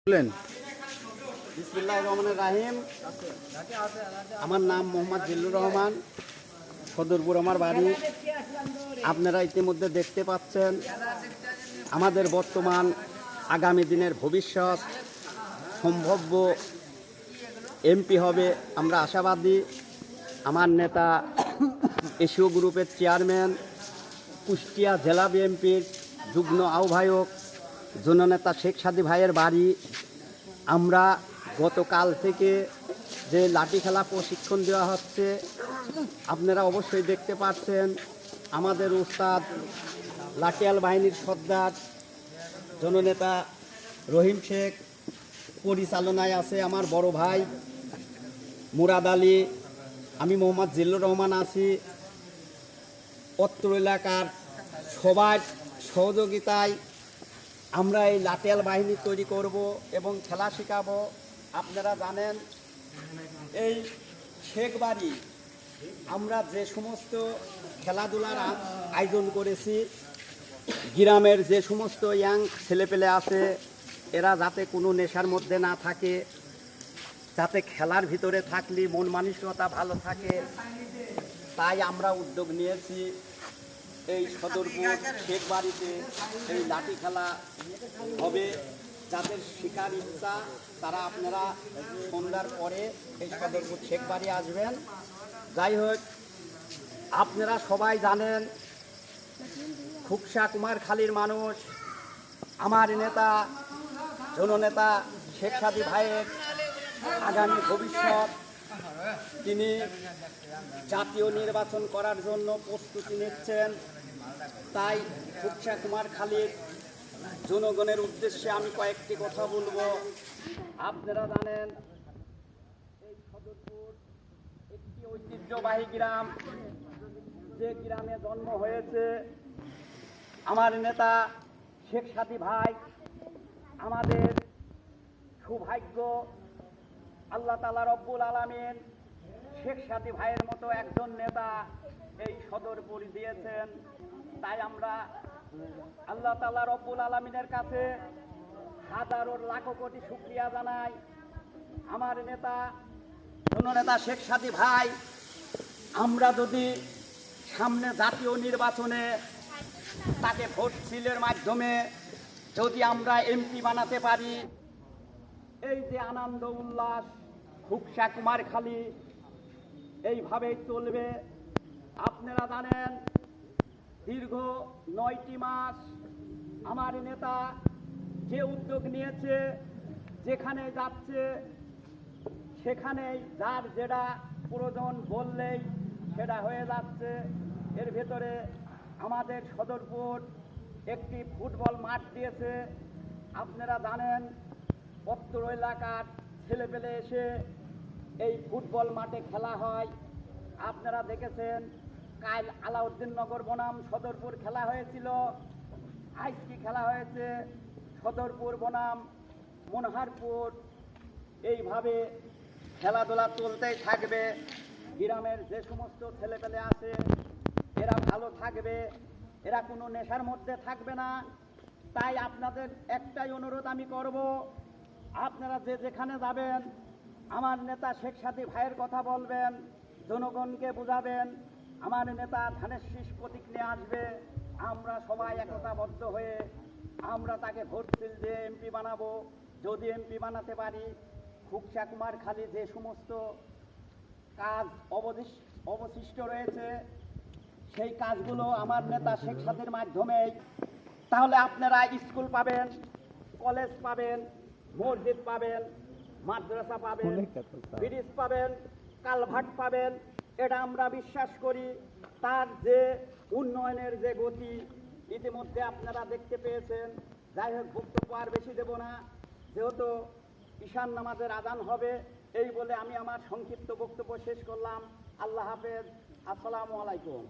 বলেন। বিসমিল্লাহির রহমানির রহিম। আমার নাম মোহাম্মদ জিল্লুর রহমান, সদরপুর আমার বাড়ি। আপনারা ইতিমধ্যে দেখতে পাচ্ছেন আমাদের বর্তমান আগামী দিনের ভবিষ্যৎ সম্ভাব্য এমপি হবে, আমরা আশাবাদী। আমার নেতা এশীয় গ্রুপের চেয়ারম্যান, কুষ্টিয়া জেলা বিএনপির যুগ্ম আহ্বায়ক জননেতা শেখ সাদী ভাইয়ের বাড়ি। আমরা গতকাল থেকে যে লাঠি খেলা প্রশিক্ষণ দেওয়া হচ্ছে, আপনারা অবশ্যই দেখতে পাচ্ছেন। আমাদের উস্তাদ লাঠিয়াল বাহিনীর সর্দার জননেতা রহিম শেখ, পরিচালনায় আছে আমার বড় ভাই মুরাদ আলী, আমি মোহাম্মদ জিল্লুর রহমান আছি। অত্র এলাকার সবার সহযোগিতায় আমরা এই লাঠিয়াল বাহিনী তৈরি করব এবং খেলা শেখাবো। আপনারা জানেন এই শেখ বাড়ি আমরা যে সমস্ত খেলাধুলার আয়োজন করেছি, গ্রামের যে সমস্ত ইয়াং ছেলেপেলে আছে এরা যাতে কোনো নেশার মধ্যে না থাকে, যাতে খেলার ভিতরে থাকলে মন মানসিকতা ভালো থাকে, তাই আমরা উদ্যোগ নিয়েছি এই সদরপুর শেখ বাড়িতে এই লাঠি খেলা হবে। যাদের শেখার ইচ্ছা তারা আপনারা সন্ধ্যার পরে এই সদরপুর শেখ বাড়ি আসবেন। যাই হোক, আপনারা সবাই জানেন খুকসা কুমারখালীর মানুষ আমার নেতা জননেতা শেখ সাদী ভাইয়ের আগামী ভবিষ্যৎ। তিনি জাতীয় নির্বাচন করার জন্য প্রস্তুতি নিচ্ছেন। তাই খুকসা কুমারখালীর জনগণের উদ্দেশ্যে আমি কয়েকটি কথা বলবো। আপনারা জানেন এই সদরপুর একটি ঐতিহ্যবাহী গ্রাম, যে গ্রামে জন্ম হয়েছে আমার নেতা শেখ সাদী ভাই। আমাদের সৌভাগ্য আল্লাহ তাআলা রব্বুল আলামিন শেখ সাদী ভাইয়ের মতো একজন নেতা এই সদরপুর দিয়েছেন। তাই আমরা আল্লাহ তাআলা রব্বুল আলামিনের কাছে হাজারো লাখো কোটি শুকরিয়া জানাই। আমার নেতা জননেতা শেখ সাদী ভাই, আমরা যদি সামনে জাতীয় নির্বাচনে তাকে ভোট সিলের মাধ্যমে যদি আমরা এমপি বানাতে পারি, এই যে আনন্দ উল্লাস খুকসা কুমারখালী এইভাবেই চলবে। আপনারা জানেন দীর্ঘ 9টি মাস আমার নেতা যে উদ্যোগ নিয়েছে, যেখানে যাচ্ছে সেখানেই যার যেটা প্রয়োজন বললেই সেটা হয়ে যাচ্ছে। এর ভেতরে আমাদের সদরপুর একটি ফুটবল মাঠ দিয়েছে। আপনারা জানেন অত্র এলাকার ছেলেপেলে এসে এই ফুটবল মাঠে খেলা হয়। আপনারা দেখেছেন কাল আলাউদ্দিন নগর বনাম সদরপুর খেলা হয়েছিল, আজকে খেলা হয়েছে সদরপুর বনাম মনোহারপুর। এইভাবে খেলাধুলা চলতেই থাকবে। গ্রামের যে সমস্ত ছেলেপেলে আছে এরা ভালো থাকবে, এরা কোনো নেশার মধ্যে থাকবে না। তাই আপনাদের একটাই অনুরোধ আমি করব, আপনারা যে যেখানে যাবেন আমার নেতা শেখ সাদী ভাইয়ের কথা বলবেন, জনগণকে বুঝাবেন। আমার নেতা ধানের শীষ প্রতীক নিয়ে আসবে, আমরা সবাই একতাবদ্ধ হয়ে আমরা তাকে ভোট দিয়ে এমপি বানাবো। যদি এমপি বানাতে পারি, খুকসা কুমারখালী যে সমস্ত কাজ অবশিষ্ট রয়েছে সেই কাজগুলো আমার নেতা শেখ সাদীর মাধ্যমেই, তাহলে আপনারা স্কুল পাবেন, কলেজ পাবেন, মসজিদ পাবেন, মাদ্রাসা পাবেন, ব্রিজ পাবেন, কালভার্ট পাবেন। এটা আমরা বিশ্বাস করি। তার যে উন্নয়নের যে গতি ইতিমধ্যে আপনারা দেখতে পেয়েছেন। যাই হোক, বক্তব্য আর বেশি দেব না, যেহেতু ঈশান নামাজের আজান হবে। এই বলে আমি আমার সংক্ষিপ্ত বক্তব্য শেষ করলাম। আল্লাহ হাফেজ, আসসালামু আলাইকুম।